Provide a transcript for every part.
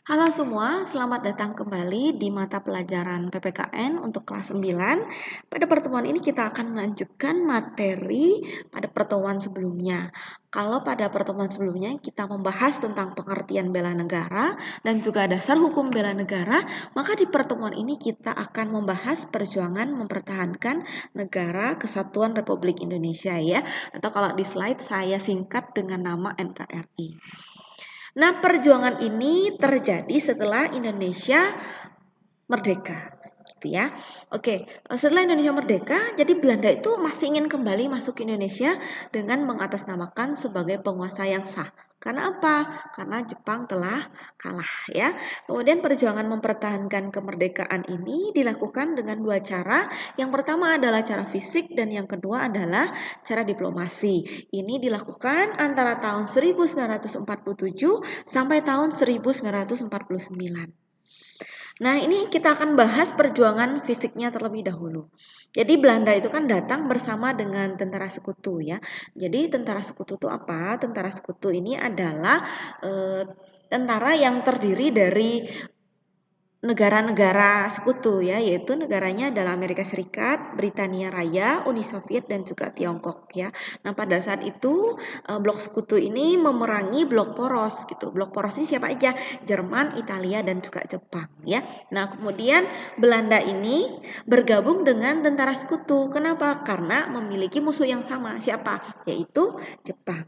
Halo semua, selamat datang kembali di mata pelajaran PPKN untuk kelas 9. Pada pertemuan ini kita akan melanjutkan materi pada pertemuan sebelumnya. Kalau pada pertemuan sebelumnya kita membahas tentang pengertian bela negara dan juga dasar hukum bela negara, maka di pertemuan ini kita akan membahas perjuangan mempertahankan negara kesatuan Republik Indonesia ya. Atau kalau di slide saya singkat dengan nama NKRI. Nah, perjuangan ini terjadi setelah Indonesia merdeka, gitu ya. Oke, setelah Indonesia merdeka, jadi Belanda itu masih ingin kembali masuk ke Indonesia dengan mengatasnamakan sebagai penguasa yang sah. Karena apa? Karena Jepang telah kalah ya. Kemudian perjuangan mempertahankan kemerdekaan ini dilakukan dengan dua cara. Yang pertama adalah cara fisik dan yang kedua adalah cara diplomasi. Ini dilakukan antara tahun 1947 sampai tahun 1949. Nah, ini kita akan bahas perjuangan fisiknya terlebih dahulu. Jadi Belanda itu kan datang bersama dengan tentara sekutu ya. Jadi tentara sekutu itu apa? Tentara sekutu ini adalah tentara yang terdiri dari negara-negara sekutu ya, yaitu negaranya adalah Amerika Serikat, Britania Raya, Uni Soviet dan juga Tiongkok ya. Nah, pada saat itu blok sekutu ini memerangi blok poros gitu. Blok poros ini siapa aja? Jerman, Italia dan juga Jepang ya. Nah, kemudian Belanda ini bergabung dengan tentara sekutu. Kenapa? Karena memiliki musuh yang sama. Siapa? Yaitu Jepang.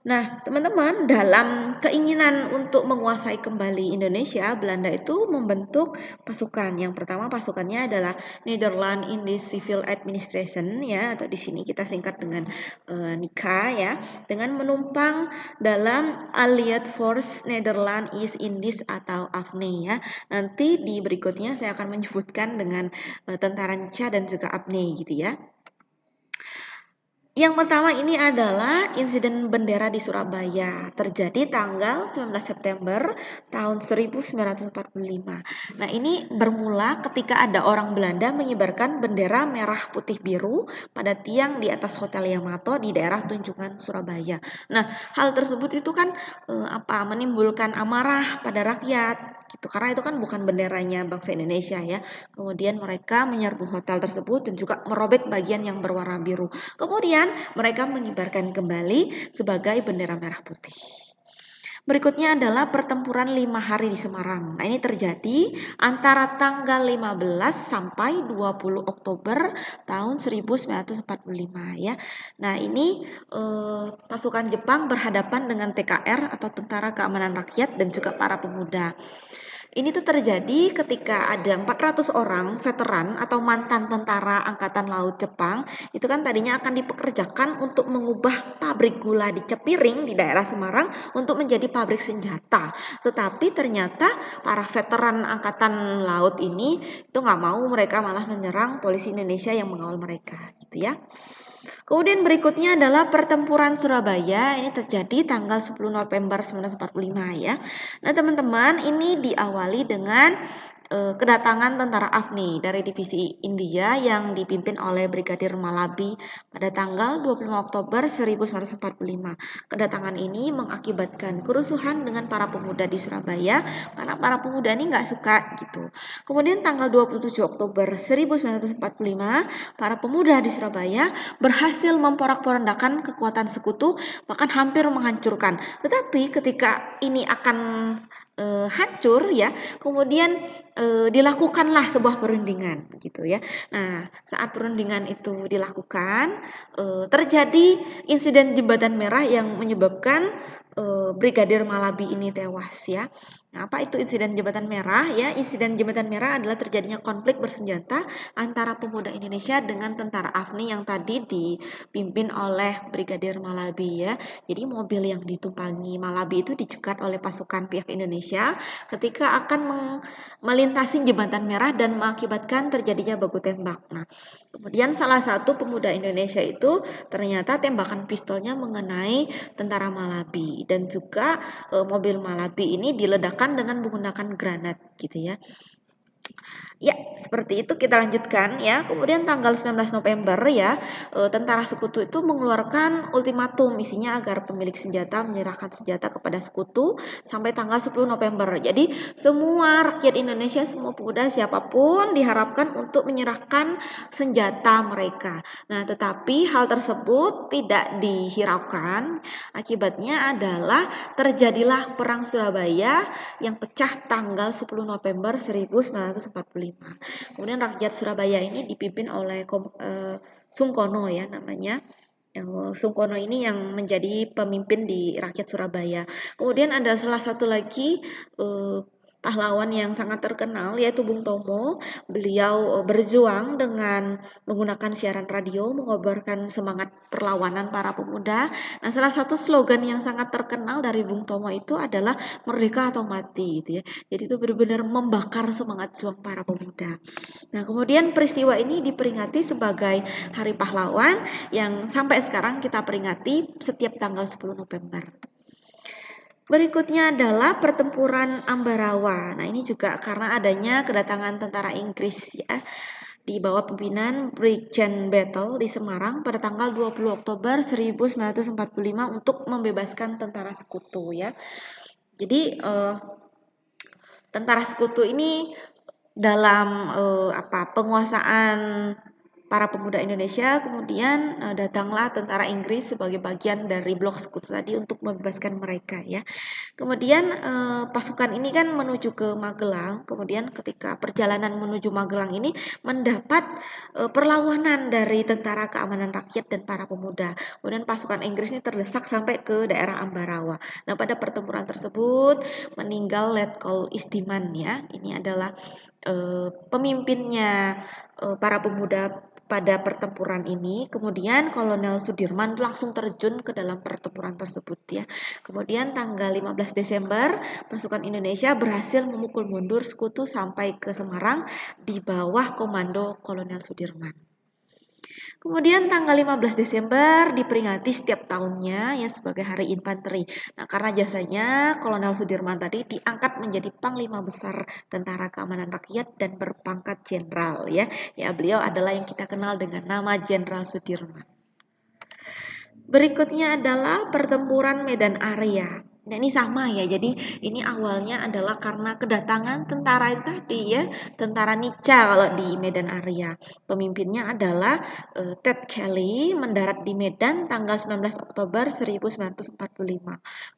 Nah, teman-teman, dalam keinginan untuk menguasai kembali Indonesia, Belanda itu membentuk pasukan. Yang pertama pasukannya adalah Netherlands Indies Civil Administration ya, atau di sini kita singkat dengan NICA ya, dengan menumpang dalam Allied Force Netherlands East Indies atau AFNI ya. Nanti di berikutnya saya akan menyebutkan dengan tentara NICA dan juga AFNI gitu ya. Yang pertama ini adalah insiden bendera di Surabaya, terjadi tanggal 19 September tahun 1945. Nah, ini bermula ketika ada orang Belanda mengibarkan bendera merah putih biru pada tiang di atas Hotel Yamato di daerah Tunjungan Surabaya. Nah, hal tersebut itu kan menimbulkan amarah pada rakyat gitu, karena itu kan bukan benderanya bangsa Indonesia ya. Kemudian mereka menyerbu hotel tersebut dan juga merobek bagian yang berwarna biru. Kemudian mereka mengibarkan kembali sebagai bendera merah putih. Berikutnya adalah pertempuran 5 hari di Semarang. Nah, ini terjadi antara tanggal 15 sampai 20 Oktober tahun 1945 ya. Nah, ini pasukan Jepang berhadapan dengan TKR atau Tentara Keamanan Rakyat dan juga para pemuda. Ini tuh terjadi ketika ada 400 orang veteran atau mantan tentara Angkatan Laut Jepang, itu kan tadinya akan dipekerjakan untuk mengubah pabrik gula di Cepiring di daerah Semarang untuk menjadi pabrik senjata. Tetapi ternyata para veteran Angkatan Laut ini itu nggak mau, mereka malah menyerang polisi Indonesia yang mengawal mereka gitu ya. Kemudian berikutnya adalah pertempuran Surabaya. Ini terjadi tanggal 10 November 1945 ya. Nah, teman-teman, ini diawali dengan kedatangan tentara AFNI dari divisi India yang dipimpin oleh Brigadir Malabi pada tanggal 25 Oktober 1945. Kedatangan ini mengakibatkan kerusuhan dengan para pemuda di Surabaya karena para pemuda ini nggak suka gitu. Kemudian tanggal 27 Oktober 1945, para pemuda di Surabaya berhasil memporak-porandakan kekuatan sekutu, bahkan hampir menghancurkan. Tetapi ketika ini akan hancur ya, kemudian dilakukanlah sebuah perundingan gitu ya. Nah, saat perundingan itu dilakukan, terjadi insiden jembatan merah yang menyebabkan Brigadir Malabi ini tewas ya. Nah, apa itu insiden jembatan merah ya? Insiden jembatan merah adalah terjadinya konflik bersenjata antara pemuda Indonesia dengan tentara AFNI yang tadi dipimpin oleh Brigadir Malabi ya. Jadi mobil yang ditumpangi Malabi itu dicegat oleh pasukan pihak Indonesia ketika akan melintasi jembatan merah dan mengakibatkan terjadinya baku tembak. Nah, kemudian salah satu pemuda Indonesia itu ternyata tembakan pistolnya mengenai tentara Malabi dan juga mobil Malabi ini diledakkan dengan menggunakan granat gitu ya. Ya, seperti itu kita lanjutkan ya. Kemudian tanggal 19 November ya, tentara sekutu itu mengeluarkan ultimatum isinya agar pemilik senjata menyerahkan senjata kepada sekutu sampai tanggal 10 November. Jadi semua rakyat Indonesia, semua pemuda siapapun diharapkan untuk menyerahkan senjata mereka. Nah, tetapi hal tersebut tidak dihiraukan. Akibatnya adalah terjadilah Perang Surabaya yang pecah tanggal 10 November 1945. Kemudian rakyat Surabaya ini dipimpin oleh Sungkono ya namanya. Sungkono ini yang menjadi pemimpin di rakyat Surabaya. Kemudian ada salah satu lagi pahlawan yang sangat terkenal yaitu Bung Tomo. Beliau berjuang dengan menggunakan siaran radio mengobarkan semangat perlawanan para pemuda. Nah, salah satu slogan yang sangat terkenal dari Bung Tomo itu adalah merdeka atau mati gitu ya. Jadi itu benar-benar membakar semangat juang para pemuda. Nah, kemudian peristiwa ini diperingati sebagai Hari Pahlawan yang sampai sekarang kita peringati setiap tanggal 10 November. Berikutnya adalah pertempuran Ambarawa. Nah, ini juga karena adanya kedatangan tentara Inggris ya di bawah pimpinan Brigjen Battle di Semarang pada tanggal 20 Oktober 1945 untuk membebaskan tentara sekutu ya. Jadi tentara sekutu ini dalam penguasaan para pemuda Indonesia, kemudian datanglah tentara Inggris sebagai bagian dari blok sekutu tadi untuk membebaskan mereka ya. Kemudian pasukan ini kan menuju ke Magelang, kemudian ketika perjalanan menuju Magelang ini mendapat perlawanan dari tentara keamanan rakyat dan para pemuda. Kemudian pasukan Inggris ini terdesak sampai ke daerah Ambarawa. Nah, pada pertempuran tersebut meninggal Letkol Istiman ya. Ini adalah pemimpinnya para pemuda pada pertempuran ini. Kemudian Kolonel Sudirman langsung terjun ke dalam pertempuran tersebut ya. Kemudian tanggal 15 Desember pasukan Indonesia berhasil memukul mundur sekutu sampai ke Semarang di bawah komando Kolonel Sudirman. Kemudian tanggal 15 Desember diperingati setiap tahunnya ya sebagai Hari Infanteri. Nah, karena jasanya Kolonel Sudirman tadi diangkat menjadi Panglima Besar Tentara Keamanan Rakyat dan berpangkat jenderal ya. Ya, beliau adalah yang kita kenal dengan nama Jenderal Sudirman. Berikutnya adalah pertempuran Medan Area. Nah, ini sama ya. Jadi ini awalnya adalah karena kedatangan tentara itu tadi ya, tentara Nica kalau di Medan Area. Pemimpinnya adalah Ted Kelly mendarat di Medan tanggal 19 Oktober 1945.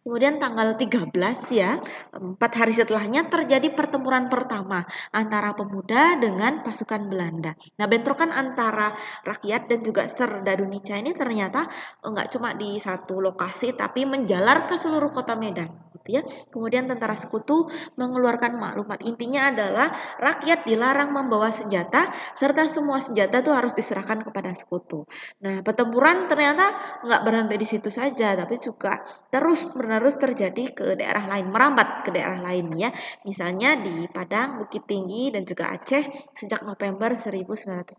Kemudian tanggal 13 ya, 4 hari setelahnya terjadi pertempuran pertama antara pemuda dengan pasukan Belanda. Nah, bentrokan antara rakyat dan juga serdadu Nica ini ternyata nggak cuma di satu lokasi tapi menjalar ke seluruh kota Medan gitu ya. Kemudian tentara sekutu mengeluarkan maklumat intinya adalah rakyat dilarang membawa senjata serta semua senjata itu harus diserahkan kepada sekutu. Nah, pertempuran ternyata nggak berhenti di situ saja tapi juga terus menerus terjadi ke daerah lain, merambat ke daerah lain ya. Misalnya di Padang, Bukit Tinggi dan juga Aceh sejak November 1945.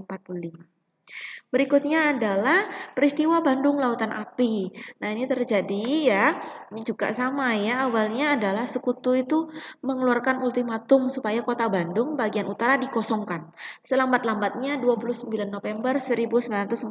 Berikutnya adalah peristiwa Bandung Lautan Api. Nah, ini terjadi ya. Ini juga sama ya. Awalnya adalah sekutu itu mengeluarkan ultimatum supaya kota Bandung bagian utara dikosongkan. Selambat-lambatnya 29 November 1945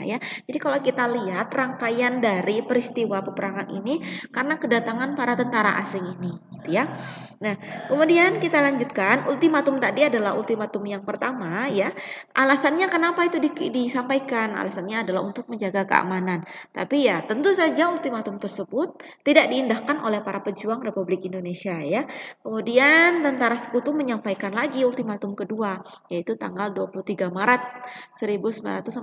ya. Jadi kalau kita lihat rangkaian dari peristiwa peperangan ini karena kedatangan para tentara asing ini, gitu ya. Nah, kemudian kita lanjutkan. Ultimatum tadi adalah ultimatum yang pertama ya. Alasannya kenapa itu disampaikan? Alasannya adalah untuk menjaga keamanan. Tapi ya tentu saja ultimatum tersebut tidak diindahkan oleh para pejuang Republik Indonesia ya. Kemudian tentara sekutu menyampaikan lagi ultimatum kedua yaitu tanggal 23 Maret 1945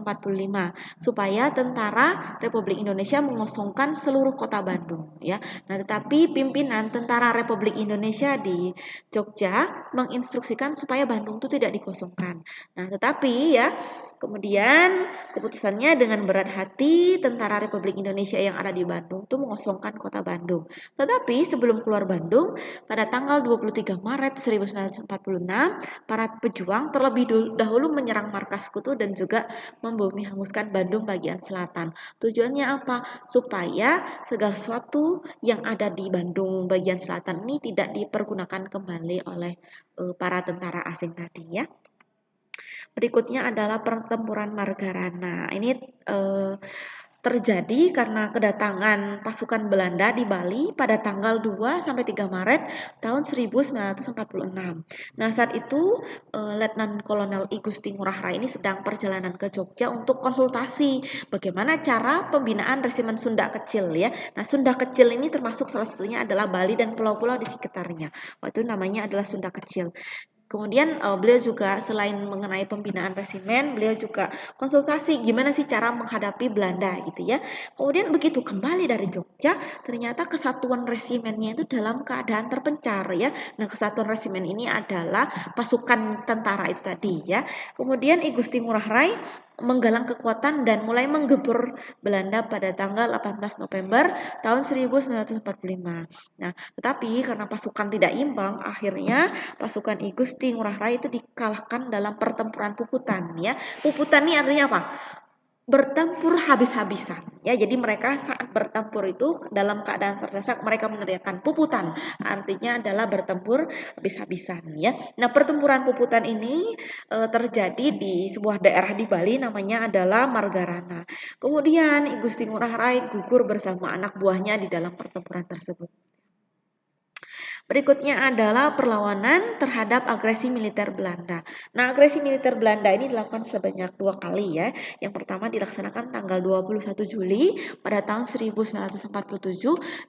supaya tentara Republik Indonesia mengosongkan seluruh kota Bandung ya. Nah, tetapi pimpinan tentara Republik Indonesia di Jogja menginstruksikan supaya Bandung itu tidak dikosongkan. Nah, tetapi ya Kemudian keputusannya dengan berat hati Tentara Republik Indonesia yang ada di Bandung itu mengosongkan kota Bandung. Tetapi sebelum keluar Bandung, pada tanggal 23 Maret 1946, para pejuang terlebih dahulu menyerang markas Kutu dan juga membumi hanguskan Bandung bagian selatan. Tujuannya apa? Supaya segala sesuatu yang ada di Bandung bagian selatan ini tidak dipergunakan kembali oleh para tentara asing tadi ya. Berikutnya adalah pertempuran Margarana. Ini eh, terjadi karena kedatangan pasukan Belanda di Bali pada tanggal 2 sampai 3 Maret tahun 1946. Nah, saat itu Letnan Kolonel I Gusti Ngurah Rai ini sedang perjalanan ke Jogja untuk konsultasi bagaimana cara pembinaan resimen Sunda kecil ya. Nah, Sunda kecil ini termasuk salah satunya adalah Bali dan pulau-pulau di sekitarnya. Waktu itu namanya adalah Sunda kecil. Kemudian beliau juga selain mengenai pembinaan resimen, beliau juga konsultasi gimana sih cara menghadapi Belanda gitu ya. Kemudian begitu kembali dari Jogja, ternyata kesatuan resimennya itu dalam keadaan terpencar ya. Nah, kesatuan resimen ini adalah pasukan tentara itu tadi ya. Kemudian I Gusti Ngurah Rai menggalang kekuatan dan mulai menggempur Belanda pada tanggal 18 November tahun 1945. Nah, tetapi karena pasukan tidak imbang, akhirnya pasukan I Gusti Ngurah Rai itu dikalahkan dalam pertempuran Puputan ya. Puputan ini artinya apa? Bertempur habis-habisan ya. Jadi mereka saat bertempur itu dalam keadaan terdesak mereka meneriakkan puputan. Artinya adalah bertempur habis-habisan ya. Nah, pertempuran Puputan ini terjadi di sebuah daerah di Bali namanya adalah Margarana. Kemudian I Gusti Ngurah Rai gugur bersama anak buahnya di dalam pertempuran tersebut. Berikutnya adalah perlawanan terhadap agresi militer Belanda. Nah, agresi militer Belanda ini dilakukan sebanyak 2 kali ya. Yang pertama dilaksanakan tanggal 21 Juli pada tahun 1947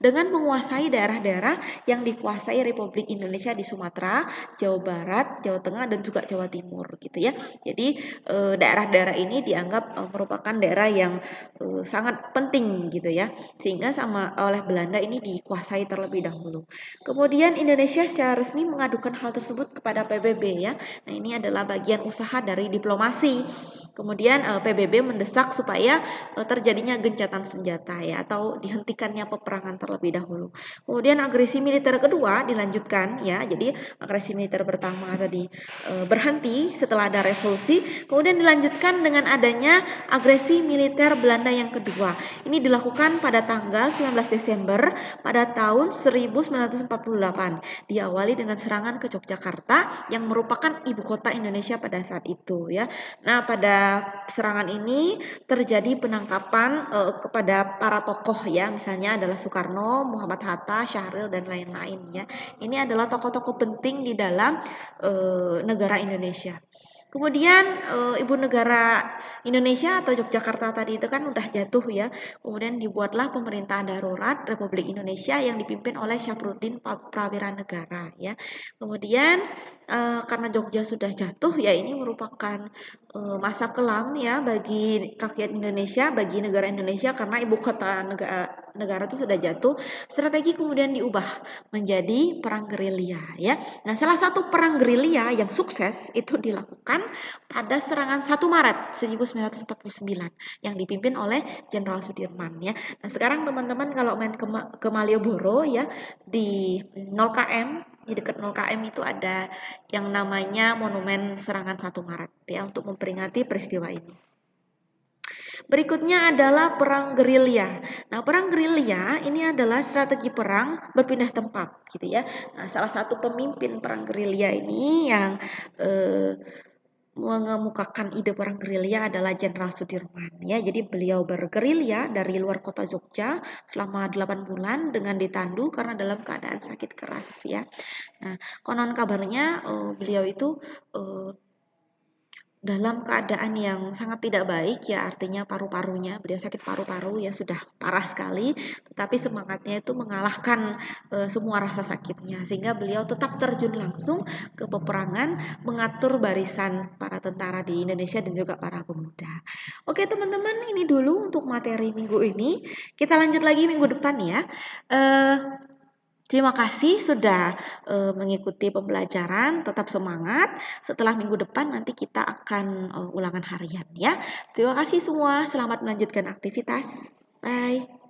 dengan menguasai daerah-daerah yang dikuasai Republik Indonesia di Sumatera, Jawa Barat, Jawa Tengah, dan juga Jawa Timur gitu ya. Jadi daerah-daerah ini dianggap merupakan daerah yang sangat penting gitu ya. Sehingga sama oleh Belanda ini dikuasai terlebih dahulu. Kemudian Indonesia secara resmi mengadukan hal tersebut kepada PBB ya. Nah, ini adalah bagian usaha dari diplomasi. Kemudian PBB mendesak supaya terjadinya gencatan senjata ya atau dihentikannya peperangan terlebih dahulu. Kemudian agresi militer kedua dilanjutkan ya. Jadi agresi militer pertama tadi berhenti setelah ada resolusi, kemudian dilanjutkan dengan adanya agresi militer Belanda yang kedua. Ini dilakukan pada tanggal 19 Desember pada tahun 1948. Diawali dengan serangan ke Yogyakarta yang merupakan ibu kota Indonesia pada saat itu ya. Nah, pada serangan ini terjadi penangkapan kepada para tokoh ya, misalnya adalah Soekarno, Muhammad Hatta, Syahril dan lain-lain ya. Ini adalah tokoh-tokoh penting di dalam negara Indonesia. Kemudian ibu negara Indonesia atau Yogyakarta tadi itu kan udah jatuh ya. Kemudian dibuatlah pemerintahan darurat Republik Indonesia yang dipimpin oleh Syafruddin Prawira Negara ya. Kemudian karena Jogja sudah jatuh ya ini merupakan masa kelam ya bagi rakyat Indonesia, bagi negara Indonesia karena ibu kota negara itu sudah jatuh. Strategi kemudian diubah menjadi perang gerilya ya. Nah, salah satu perang gerilya yang sukses itu dilakukan pada serangan 1 Maret 1949 yang dipimpin oleh Jenderal Sudirman ya. Nah, sekarang teman-teman kalau main ke Malioboro ya di 0 km di dekat 0 km itu ada yang namanya Monumen Serangan 1 Maret ya untuk memperingati peristiwa ini. Berikutnya adalah perang gerilya. Nah, perang gerilya ini adalah strategi perang berpindah tempat gitu ya. Nah, salah satu pemimpin perang gerilya ini yang mengemukakan ide perang gerilya adalah Jenderal Sudirman ya. Jadi beliau bergerilya dari luar kota Jogja selama 8 bulan dengan ditandu karena dalam keadaan sakit keras ya. Nah, konon kabarnya beliau itu dalam keadaan yang sangat tidak baik ya, artinya paru-parunya, beliau sakit paru-paru ya sudah parah sekali, tetapi semangatnya itu mengalahkan semua rasa sakitnya sehingga beliau tetap terjun langsung ke peperangan mengatur barisan para tentara di Indonesia dan juga para pemuda. Oke teman-teman, ini dulu untuk materi minggu ini. Kita lanjut lagi minggu depan ya. Eh Terima kasih sudah mengikuti pembelajaran. Tetap semangat. Setelah minggu depan nanti kita akan ulangan harian ya. Terima kasih semua. Selamat melanjutkan aktivitas. Bye.